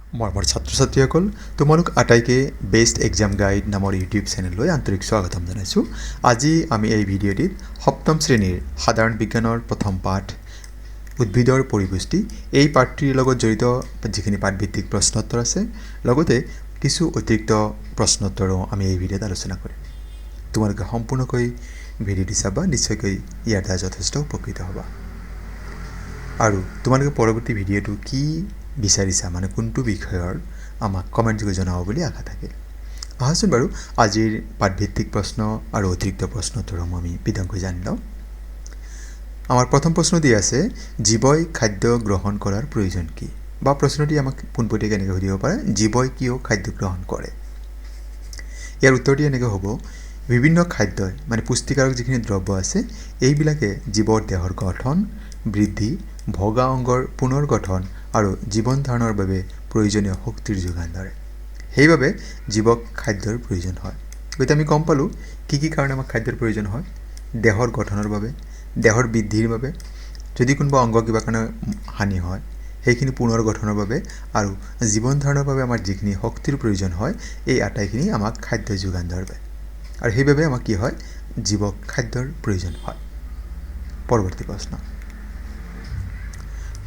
মৰমৰ ছাত্ৰ ছাত্ৰীসকল তোমালোক আটাইকে বেষ্ট এক্সাম গাইড নামৰ ইউটিউব চেনেললৈ আন্তৰিক স্বাগতম জনাইছোঁ। আজি আমি এই ভিডিঅ'টিত সপ্তম শ্ৰেণীৰ সাধাৰণ বিজ্ঞানৰ প্ৰথম পাঠ উদ্ভিদৰ পৰিপুষ্টি এই পাঠটিৰ লগত জড়িত যিখিনি পাঠভিত্তিক প্ৰশ্নোত্তৰ আছে লগতে কিছু অতিৰিক্ত প্ৰশ্নোত্তৰো আমি এই ভিডিঅ'ত আলোচনা কৰিম। তোমালোকে সম্পূৰ্ণকৈ ভিডিঅ'টি চাবা, নিশ্চয়কৈ ইয়াৰ দ্বাৰা যথেষ্ট উপকৃত হ'বা। আৰু তোমালোকে পৰৱৰ্তী ভিডিঅ'টো কি বিচাৰিছা মানে কোনটো বিষয়ৰ আমাক কমেণ্ট যোগে জনাব বুলি আশা থাকিল। আহাচোন বাৰু আজিৰ পাঠভিত্তিক প্ৰশ্ন আৰু অতিৰিক্ত প্ৰশ্নোত্তৰসমূহ আমি বিতংকৈ জানি লওঁ। আমাৰ প্ৰথম প্ৰশ্নটি আছে, জীৱই খাদ্য গ্ৰহণ কৰাৰ প্ৰয়োজন কি? বা প্ৰশ্নটি আমাক পোনপটীয়াকৈ এনেকৈ সুধিব পাৰে, জীৱই কিয় খাদ্য গ্ৰহণ কৰে? ইয়াৰ উত্তৰটি এনেকৈ হ'ব, বিভিন্ন খাদ্যই মানে পুষ্টিকাৰক যিখিনি দ্ৰব্য আছে এইবিলাকে জীৱৰ দেহৰ গঠন, বৃদ্ধি, ভগা অংগৰ পুনৰ গঠন আৰু জীৱন ধাৰণৰ বাবে প্ৰয়োজনীয় শক্তিৰ যোগান ধৰে। সেইবাবে জীৱক খাদ্যৰ প্ৰয়োজন হয়। গতিকে আমি গম পালোঁ কি কাৰণে আমাক খাদ্যৰ প্ৰয়োজন হয়। দেহৰ গঠনৰ বাবে, দেহৰ বৃদ্ধিৰ বাবে, যদি কোনোবা অংগ কিবা কাৰণে হানি হয় সেইখিনি পুনৰ গঠনৰ বাবে আৰু জীৱন ধাৰণৰ বাবে আমাৰ যিখিনি শক্তিৰ প্ৰয়োজন হয় এই আটাইখিনি আমাক খাদ্য যোগান ধৰে। আৰু সেইবাবে আমাক কি হয়, জীৱক খাদ্যৰ প্ৰয়োজন হয়। পৰৱৰ্তী প্ৰশ্ন,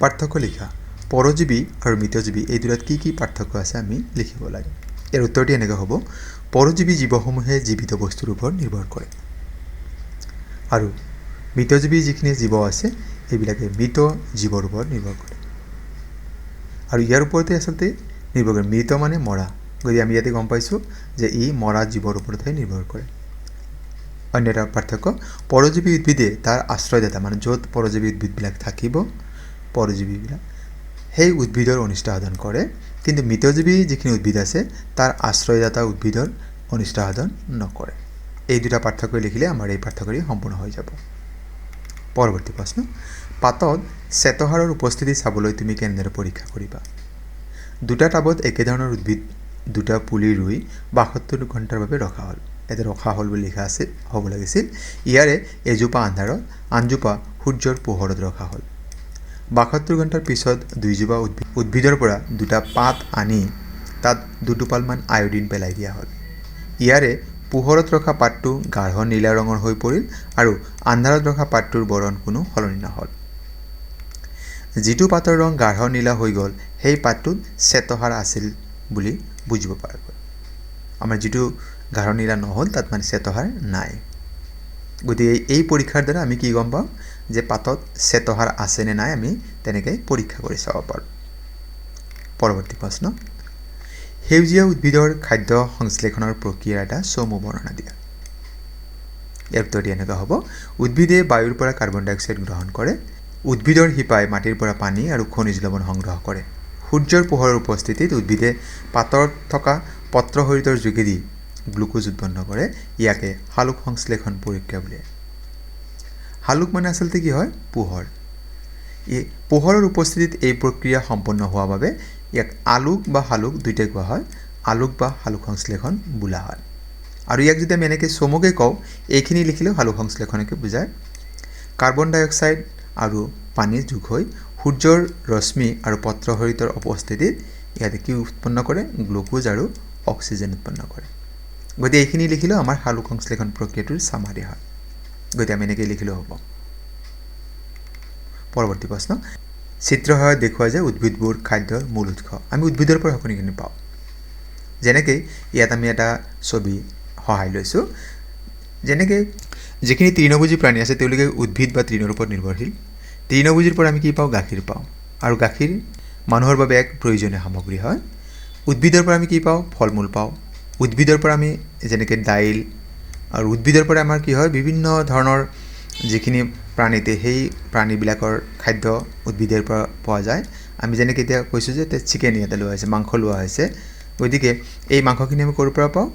পাৰ্থক্য লিখা। পৰজীৱী আৰু মৃতজীৱী এই দুটাত কি পাৰ্থক্য আছে আমি লিখিব লাগে। ইয়াৰ উত্তৰটি এনেকৈ হ'ব, পৰজীৱী জীৱসমূহে জীৱিত বস্তুৰ ওপৰত নিৰ্ভৰ কৰে আৰু মৃতজীৱী যিখিনি জীৱ আছে এইবিলাকে মৃত জীৱৰ ওপৰত নিৰ্ভৰ কৰে। আৰু ইয়াৰ ওপৰতে আচলতে নিৰ্ভৰ কৰে, মৃত মানে মৰা। গতিকে আমি ইয়াতে গম পাইছোঁ যে ই মৰা জীৱৰ ওপৰতহে নিৰ্ভৰ কৰে। অন্য এটা পাৰ্থক্য, পৰজীৱী উদ্ভিদে তাৰ আশ্ৰয়দাতা মানে য'ত পৰজীৱী উদ্ভিদবিলাক থাকিব পৰজীৱীবিলাক সেই উদ্ভিদৰ অনিষ্ট সাধন কৰে, কিন্তু মৃতজীৱী যিখিনি উদ্ভিদ আছে তাৰ আশ্ৰয়দাতা উদ্ভিদৰ অনিষ্ট সাধন নকৰে। এই দুটা পাৰ্থক্য লিখিলে আমাৰ এই পাঠ্যক্ৰমটি সম্পূৰ্ণ হৈ যাব। পৰৱৰ্তী প্ৰশ্ন, পাতত শ্বেতসাৰৰ উপস্থিতি চাবলৈ তুমি কেনেদৰে পৰীক্ষা কৰিবা? দুটা টাবত একেধৰণৰ উদ্ভিদ দুটা পুলি ৰুই ৭২ ঘণ্টাৰ বাবে ৰখা হ'ল। ইয়াতে ৰখা হ'ল বুলি লিখা আছে, হ'ব লাগিছিল ইয়াৰে এজোপা আন্ধাৰত আনজোপা সূৰ্যৰ পোহৰত ৰখা হ'ল। ৭২ ঘণ্টাৰ পিছত দুইজোপা উদ্ভিদৰ পৰা দুটা পাত আনি তাত দুটোপালমান আয়ডিন পেলাই দিয়া হ'ল। ইয়াৰে পোহৰত ৰখা পাতটো গাঢ় নীলা ৰঙৰ হৈ পৰিল আৰু আন্ধাৰত ৰখা পাতটোৰ বৰণ কোনো সলনি নহ'ল। যিটো পাতৰ ৰং গাঢ় নীলা হৈ গ'ল সেই পাতটোত শ্বেতসাৰ আছিল বুলি বুজিব পৰা গ'ল। আমাৰ যিটো গাঢ় নীলা নহ'ল তাত মানে শ্বেতসাৰ নাই। গতিকে এই পৰীক্ষাৰ দ্বাৰা আমি কি গম পাওঁ যে পাতত শ্বেতসাৰ আছে নে নাই আমি তেনেকৈ পৰীক্ষা কৰি চাব পাৰোঁ। পৰৱৰ্তী প্ৰশ্ন, সেউজীয়া উদ্ভিদৰ খাদ্য সংশ্লেষণৰ প্ৰক্ৰিয়াৰ এটা চমু বৰ্ণনা দিয়া। ইয়াৰ উত্তৰটি এনেকুৱা হ'ব, উদ্ভিদে বায়ুৰ পৰা কাৰ্বন ডাই অক্সাইড গ্ৰহণ কৰে। উদ্ভিদৰ শিপাই মাটিৰ পৰা পানী আৰু খনিজ লৱণ সংগ্ৰহ কৰে। সূৰ্যৰ পোহৰৰ উপস্থিতিত উদ্ভিদে পাতত থকা পত্ৰশৰীৰৰ যোগেদি গ্লুকোজ উৎপন্ন কৰে। ইয়াকে সালোক সংশ্লেষণ প্ৰক্ৰিয়া বোলে। সালোক মানে আচলতে কি হয়, পোহৰ। এই পোহৰৰ উপস্থিতিত এই প্ৰক্ৰিয়া সম্পন্ন হোৱাৰ বাবে ইয়াক আলোক বা সালোক দুয়োটাই কোৱা হয়। আলোক বা সালোক সংশ্লেষণ বোলা হয়। আৰু ইয়াক যদি আমি এনেকৈ চমুকৈ কওঁ এইখিনি লিখিলেও সালোক সংশ্লেষণকে বুজায়। কাৰ্বন ডাই অক্সাইড আৰু পানী যোগ হৈ সূৰ্যৰ ৰশ্মি আৰু পত্ৰশৰীৰৰ উপস্থিতিত ইয়াতে কি উৎপন্ন কৰে, গ্লুকোজ আৰু অক্সিজেন উৎপন্ন কৰে। গতিকে এইখিনি লিখিলেও আমাৰ সালোক সংশ্লেষণ প্ৰক্ৰিয়াটোৰ চামাৰি হয়। গতিকে আমি এনেকৈ লিখিলেও হ'ব। পৰৱৰ্তী প্ৰশ্ন, চিত্ৰ সহায়ত দেখুৱাই যে উদ্ভিদবোৰ খাদ্যৰ মূল উৎস। আমি উদ্ভিদৰ পৰা সকলোখিনি পাওঁ। যেনেকৈ ইয়াত আমি এটা ছবি সহায় লৈছোঁ, যেনেকৈ যিখিনি তৃণভোজী প্ৰাণী আছে তেওঁলোকে উদ্ভিদ বা তৃণৰ ওপৰত নিৰ্ভৰশীল। তৃণভোজীৰ পৰা আমি কি পাওঁ, গাখীৰ পাওঁ। আৰু গাখীৰ মানুহৰ বাবে এক প্ৰয়োজনীয় সামগ্ৰী হয়। উদ্ভিদৰ পৰা আমি কি পাওঁ, ফল মূল পাওঁ। উদ্ভিদৰ পৰা আমি যেনেকৈ দাইল, আৰু উদ্ভিদৰ পৰা আমাৰ কি হয় বিভিন্ন ধৰণৰ যিখিনি প্ৰাণীতে সেই প্ৰাণীবিলাকৰ খাদ্য উদ্ভিদৰ পৰা পোৱা যায়। আমি যেনেকৈ এতিয়া কৈছোঁ যে চিকেন ইয়াতে লোৱা হৈছে, মাংস লোৱা হৈছে। গতিকে এই মাংসখিনি আমি ক'ৰ পৰা পাওঁ,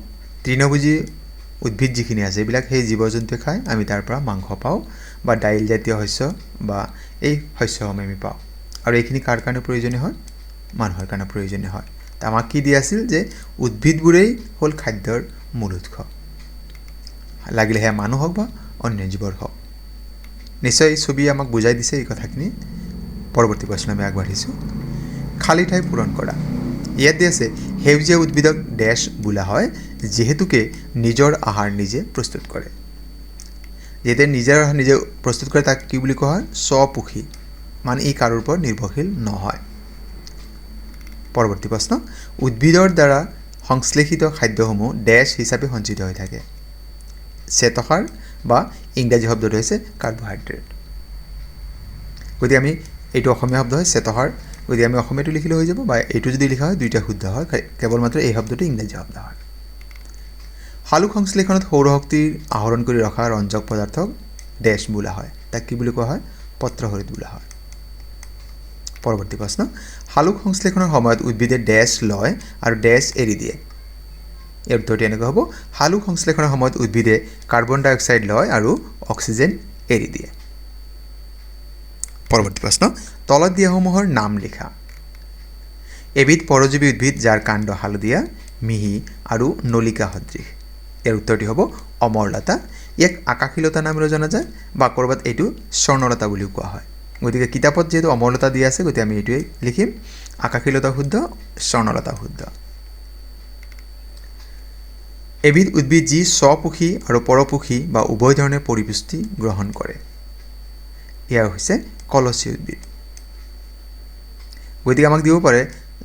তৃণভোজী উদ্ভিদ যিখিনি আছে এইবিলাক সেই জীৱ জন্তুৱে খায়, আমি তাৰ পৰা মাংস পাওঁ বা দাইল জাতীয় শস্য বা এই শস্যসমূহ আমি পাওঁ। আৰু এইখিনি কাৰ কাৰণে প্ৰয়োজনীয় হয়, মানুহৰ কাৰণে প্ৰয়োজনীয় হয়। আমাক কি দিয়া আছিল যে উদ্ভিদবোৰেই হ'ল খাদ্যৰ মূল উৎস, লাগিলে সেয়া মানুহ হওক বা অন্য জীৱৰ হওক। নিশ্চয় এই ছবি আমাক বুজাই দিছে এই কথাখিনি। পৰৱৰ্তী প্ৰশ্ন আমি আগবাঢ়িছোঁ, খালী ঠাই পূৰণ কৰা। ইয়াত দিয়া আছে সেউজীয়া উদ্ভিদক ডেছ বোলা হয় যিহেতুকে নিজৰ আহাৰ নিজে প্ৰস্তুত কৰে। যেতে নিজৰ আহাৰ নিজে প্ৰস্তুত কৰে তাক কি বুলি কোৱা হয়? স্বপোষী, মানে ই কাৰোৰ ওপৰত নিৰ্ভৰশীল নহয়। পৰৱৰ্তী প্ৰশ্ন, উদ্ভিদৰ দ্বাৰা সংশ্লেষিত খাদ্যসমূহ ডেছ হিচাপে সঞ্চিত হৈ থাকে। শ্বেতসাৰ বা ইংৰাজী শব্দটো হৈছে কাৰ্বহাইড্ৰেট। গতিকে আমি এইটো অসমীয়া শব্দ হয় শ্বেতসাৰ, গতিকে আমি অসমীয়াটো লিখিলে হৈ যাব, বা এইটো যদি লিখা হয় দুইটা শুদ্ধ হয়, কেৱল মাত্ৰ এই শব্দটো ইংৰাজী শব্দ হয়। সালোক সংশ্লেষণত সৌৰশক্তিৰ আহৰণ কৰি ৰখা ৰঞ্জক পদাৰ্থক ডেছ বোলা হয়। তাক কি বুলি কোৱা হয়? পত্ৰহৰিত বোলা হয়। পৰৱৰ্তী প্ৰশ্ন, সালোক সংশ্লেষণৰ সময়ত উদ্ভিদে ডেছ লয় আৰু ডেছ এৰি দিয়ে। ইয়াৰ উত্তৰটো এনেকুৱা হ'ব, সালোক সংশ্লেষণৰ সময়ত উদ্ভিদে কাৰ্বন ডাই অক্সাইড লয় আৰু অক্সিজেন এৰি দিয়ে। পৰৱৰ্তী প্ৰশ্ন, তলত দিয়াসমূহৰ নাম লিখা। এবিধ পৰজীৱী উদ্ভিদ যাৰ কাণ্ড হালধীয়া, মিহি আৰু নলিকা সদৃশ। ইয়াৰ উত্তৰটি হ'ব অমৰলতা। ইয়াক আকাশীলতা নামেৰে জনা যায়, বা ক'ৰবাত এইটো স্বৰ্ণলতা বুলিও কোৱা হয়। গতিকে কিতাপত যিহেতু অমৰলতা দিয়া আছে, গতিকে আমি এইটোৱেই লিখিম। আকাশীলতা শুদ্ধ, স্বৰ্ণলতা শুদ্ধ। এবিধ উদ্ভিদ যি স্বপোষী আৰু পৰপোষী বা উভয় ধৰণে পৰিপুষ্টি গ্ৰহণ কৰে। এয়া হৈছে কলচী উদ্ভিদ। গতিকে আমাক দিব পাৰে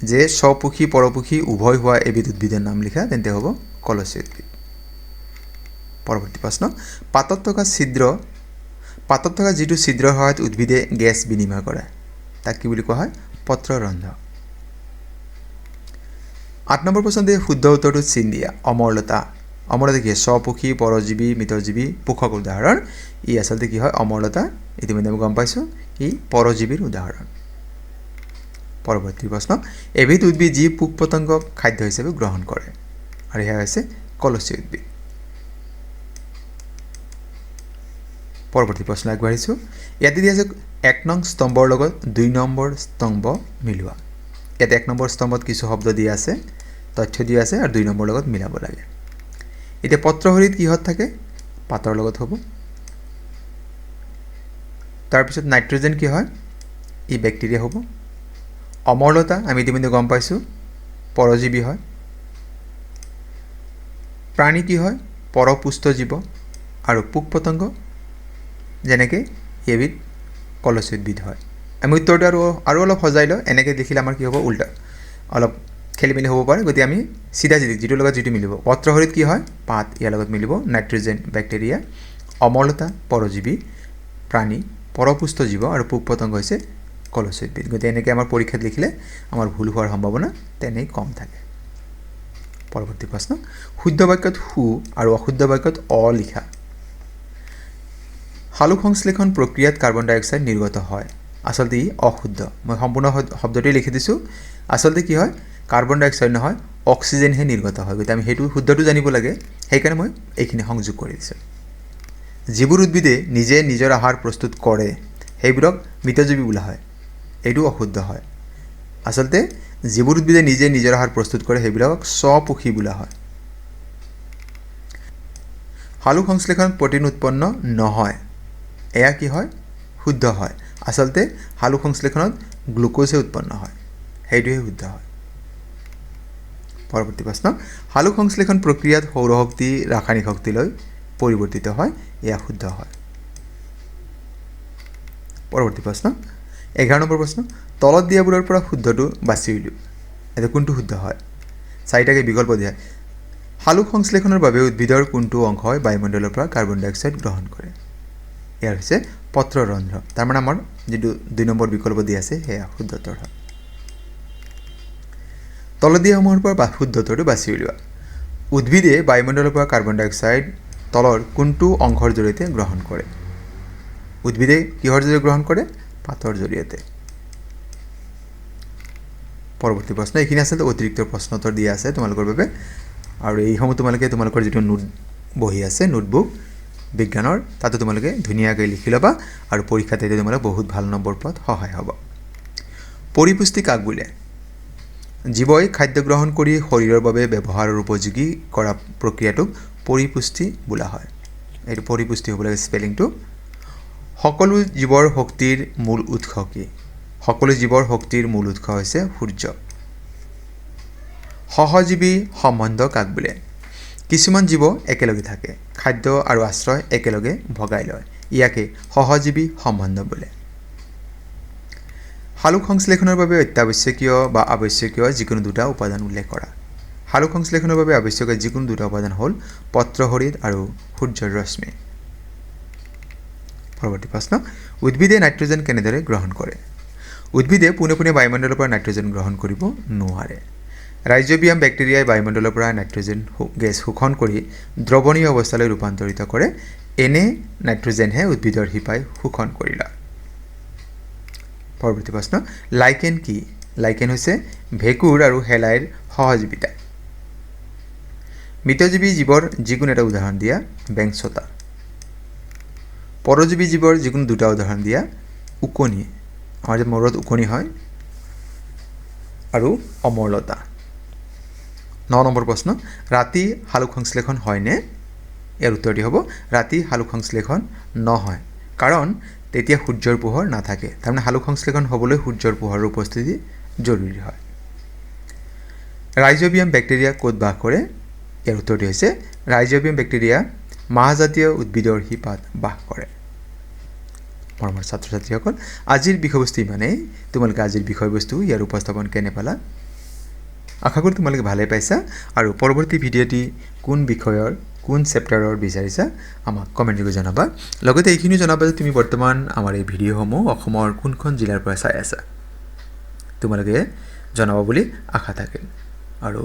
যে স্বপোষী পৰপোষী উভয় হোৱা এবিধ উদ্ভিদৰ নাম লিখা, তেন্তে হ'ব কলচী উদ্ভিদ। পৰৱৰ্তী প্ৰশ্ন, পাতত থকা যিটো ছিদ্ৰৰ সহায়ত উদ্ভিদে গেছ বিনিময় কৰে তাক কি বুলি কোৱা হয়? পত্ৰৰন্ধ্ৰ। ৮ নম্বৰ প্ৰশ্নতে শুদ্ধ উত্তৰটো চিন দিয়া। অমৰলতা। অমৰলতা কি হয়? স্বপোষী, পৰজীৱী, মিতজীৱী, পোষক উদাহৰণ। ই আচলতে কি হয়? অমৰলতা। ইতিমধ্যে আমি গম পাইছোঁ ই পৰজীৱীৰ উদাহৰণ। পৰৱৰ্তী প্ৰশ্ন, এবিধ উদ্ভিদ যি পোক পতংগক খাদ্য হিচাপে গ্ৰহণ কৰে, আৰু সেয়া হৈছে কলচী উদ্ভিদ। পৰৱৰ্তী প্ৰশ্ন আগবাঢ়িছোঁ। ইয়াতে দিয়া আছে ১ নং স্তম্ভৰ লগত ২ নম্বৰ স্তম্ভ মিলোৱা। ইয়াতে ১ নম্বৰ স্তম্ভত কিছু শব্দ দিয়া আছে, তথ্য দিয়া আছে, আৰু ২ নম্বৰ লগত মিলাব লাগে। এতিয়া পত্ৰহৰিত কিহত থাকে? পাতৰ লগত হ'ব। তাৰপিছত নাইট্ৰজেন কি হয়? ই বেক্টেৰিয়া হ'ব। অমৰলতা আমি ইতিমধ্যে গম পাইছোঁ পৰজীৱী হয়। প্ৰাণী কি হয়? পৰপুষ্ট জীৱ। আৰু পোক পতংগ যেনেকৈ এবিধ কলচী উদ্ভিদ হয়। আমি উত্তৰটো আৰু অলপ সজাই লওঁ। এনেকৈ লিখিলে আমাৰ কি হ'ব? উল্টা অলপ খেলি মেলি হ'ব পাৰে। গতিকে আমি চিধা যিটোৰ লগত যিটো মিলিব। পত্ৰহৰিত কি হয়? পাত, ইয়াৰ লগত মিলিব। নাইট্ৰজেন বেক্টেৰিয়া, অমৰলতা পৰজীৱী, প্ৰাণী পৰপুষ্ট জীৱ, আৰু পোক পতংগ হৈছে কলচী উদ্ভিদ। গতিকে এনেকৈ আমাৰ পৰীক্ষাত লিখিলে আমাৰ ভুল হোৱাৰ সম্ভাৱনা তেনেই কম থাকে। পৰৱৰ্তী প্ৰশ্ন, শুদ্ধ বাক্যত সু আৰু অশুদ্ধ বাক্যত অ লিখা। সালোক সংশ্লেষণ প্ৰক্ৰিয়াত কাৰ্বন ডাই অক্সাইড নিৰ্গত হয়। আচলতে ই অশুদ্ধ। মই সম্পূৰ্ণ শব্দটোৱে লিখি দিছোঁ। আচলতে কি হয়? কাৰ্বন ডাই অক্সাইড নহয়, অক্সিজেনহে নিৰ্গত হয়। গতিকে আমি সেইটো শুদ্ধটো জানিব লাগে, সেইকাৰণে মই এইখিনি সংযোগ কৰি দিছোঁ। যিবোৰ উদ্ভিদে নিজে নিজৰ আহাৰ প্ৰস্তুত কৰে সেইবোৰক মৃতজীৱী বোলা হয়। এইটো অশুদ্ধ হয়। আচলতে যিবোৰ উদ্ভিদে নিজে নিজৰ আহাৰ প্ৰস্তুত কৰে সেইবিলাকক স্বপোষী বোলা হয়। সালোক সংশ্লেষণত প্ৰটিন উৎপন্ন নহয়। এয়া কি হয়? শুদ্ধ হয়। আচলতে সালোক সংশ্লেষণত গ্লুক'জহে উৎপন্ন হয়, সেইটোহে শুদ্ধ হয়। পৰৱৰ্তী প্ৰশ্ন, সালোক সংশ্লেষণ প্ৰক্ৰিয়াত সৌৰশক্তি ৰাসায়নিক শক্তিলৈ পৰিৱৰ্তিত হয়। এয়া শুদ্ধ হয়। পৰৱৰ্তী প্ৰশ্ন 11 নম্বৰ প্ৰশ্ন, তলত দিয়াবোৰৰ পৰা শুদ্ধটো বাছি উলিওৱা। এতিয়া কোনটো শুদ্ধ হয়? 4টাকৈ বিকল্প দিয়া। সালোক সংশ্লেষণৰ বাবে উদ্ভিদৰ কোনটো অংশই বায়ুমণ্ডলৰ পৰা কাৰ্বন ডাই অক্সাইড গ্ৰহণ কৰে? ইয়াৰ হৈছে পত্ৰৰন্ধ্ৰ। তাৰমানে আমাৰ যিটো 2 নম্বৰ বিকল্প দিয়া আছে সেয়া শুদ্ধ উত্তৰ হয়। তলত দিয়াসমূহৰ পৰা শুদ্ধ উত্তৰটো বাছি উলিওৱা। উদ্ভিদে বায়ুমণ্ডলৰ পৰা কাৰ্বন ডাই অক্সাইড তলৰ কোনটো অংশৰ জৰিয়তে গ্ৰহণ কৰে? উদ্ভিদে কিহৰ জৰিয়তে গ্ৰহণ কৰে? পাতৰ জৰিয়তে। পৰৱৰ্তী প্ৰশ্ন, এইখিনি আচলতে অতিৰিক্ত প্ৰশ্ন উত্তৰ দিয়া আছে তোমালোকৰ বাবে, আৰু এইসমূহ তোমালোকৰ যিটো নোট বহি আছে, নোটবুক বিজ্ঞানৰ, তাতো তোমালোকে ধুনীয়াকৈ লিখি ল'বা, আৰু পৰীক্ষাত এইটো তোমালোকে বহুত ভাল নম্বৰ পোৱাত সহায় হ'ব। পৰিপুষ্টি কাক বোলে? জীৱই খাদ্য গ্ৰহণ কৰি শৰীৰৰ বাবে ব্যৱহাৰৰ উপযোগী কৰা প্ৰক্ৰিয়াটোক পৰিপুষ্টি বোলা হয়। এইটো পৰিপুষ্টি হ'ব লাগে স্পেলিংটো। সকলো জীৱৰ শক্তিৰ মূল উৎস কি? সকলো জীৱৰ শক্তিৰ মূল উৎস হৈছে সূৰ্য। সহজীৱী সম্বন্ধ কাক বোলে? কিছুমান জীৱ একেলগে থাকে, খাদ্য আৰু আশ্ৰয় একেলগে ভগাই লয়, ইয়াকে সহজীৱী সম্বন্ধ বোলে। সালোক সংশ্লেষণৰ বাবে অত্যাৱশ্যকীয় বা আৱশ্যকীয় যিকোনো দুটা উপাদান উল্লেখ কৰা। সালোক সংশ্লেষণৰ বাবে আৱশ্যকীয় যিকোনো দুটা উপাদান হ'ল পত্ৰহৰিত আৰু সূৰ্যৰ ৰশ্মি। পৰৱৰ্তী প্ৰশ্ন, উদ্ভিদে নাইট্ৰজেন কেনেদৰে গ্ৰহণ কৰে? উদ্ভিদে পোনে পোনে বায়ুমণ্ডলৰ পৰা নাইট্ৰজেন গ্ৰহণ কৰিব নোৱাৰে। ৰাইজোবিয়াম বেক্টেৰিয়াই বায়ুমণ্ডলৰ পৰা নাইট্ৰজেন গেছ শোষণ কৰি দ্ৰৱণীয় অৱস্থালৈ ৰূপান্তৰিত কৰে। এনে নাইট্ৰজেনহে উদ্ভিদৰ শিপাই শোষণ কৰি লয়। পৰৱৰ্তী প্ৰশ্ন, লাইকেন কি? লাইকেন হৈছে ভেঁকুৰ আৰু শেলাইৰ সহযোগিতা। মৃতজীৱী জীৱৰ যিকোনো এটা উদাহৰণ দিয়া, বেংছতা। পৰজীৱী জীৱৰ যিকোনো দুটা উদাহৰণ দিয়া, ওকণি, আমাৰ যে মূৰত ওকণি হয়, আৰু অমৰলতা। 9 নম্বৰ প্ৰশ্ন, ৰাতি সালোক সংশ্লেষণ হয়নে? ইয়াৰ উত্তৰটি হ'ব ৰাতি সালোক সংশ্লেষণ নহয়, কাৰণ তেতিয়া সূৰ্যৰ পোহৰ নাথাকে। তাৰমানে সালোক সংশ্লেষণ হ'বলৈ সূৰ্যৰ পোহৰৰ উপস্থিতি জৰুৰী হয়। ৰাইজোবিয়াম বেক্টেৰিয়া ক'ত বাস কৰে? ইয়াৰ উত্তৰটি হৈছে ৰাইজোবিয়াম বেক্টেৰিয়া মাহজাতীয় উদ্ভিদৰ শিপাত বাস কৰে। মৰমৰ ছাত্ৰ ছাত্ৰীসকল, আজিৰ বিষয়বস্তু ইমানেই। তোমালোকে আজিৰ বিষয়বস্তু ইয়াৰ উপস্থাপন কেনে পালা? আশা কৰোঁ তোমালোকে ভালেই পাইছা, আৰু পৰৱৰ্তী ভিডিঅ'টি কোন বিষয়ৰ কোন চেপ্টাৰৰ বিচাৰিছা আমাক কমেণ্ট যোগে জনাবা। লগতে এইখিনিও জনাবা যে তুমি বৰ্তমান আমাৰ এই ভিডিঅ'সমূহ অসমৰ কোনখন জিলাৰ পৰা চাই আছা। তোমালোকে জনাবা বুলি আশা থাকিল। আৰু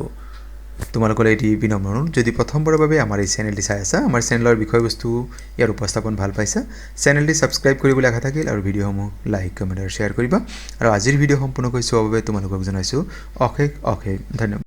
তোমালোকৰ এটি বিনম্ৰ অনুৰোধ, যদি প্ৰথমবাৰৰ বাবে আমাৰ এই চেনেলটি চাই আছা, আমাৰ চেনেলৰ বিষয়বস্তু ইয়াৰ উপস্থাপন ভাল পাইছা, চেনেলটি ছাবস্ক্ৰাইব কৰিবলৈ আশা থাকিল, আৰু ভিডিঅ'সমূহ লাইক কমেণ্ট আৰু শ্বেয়াৰ কৰিবা। আৰু আজিৰ ভিডিঅ' সম্পূৰ্ণকৈ চোৱাৰ বাবে তোমালোকক জনাইছোঁ অশেষ অশেষ ধন্যবাদ।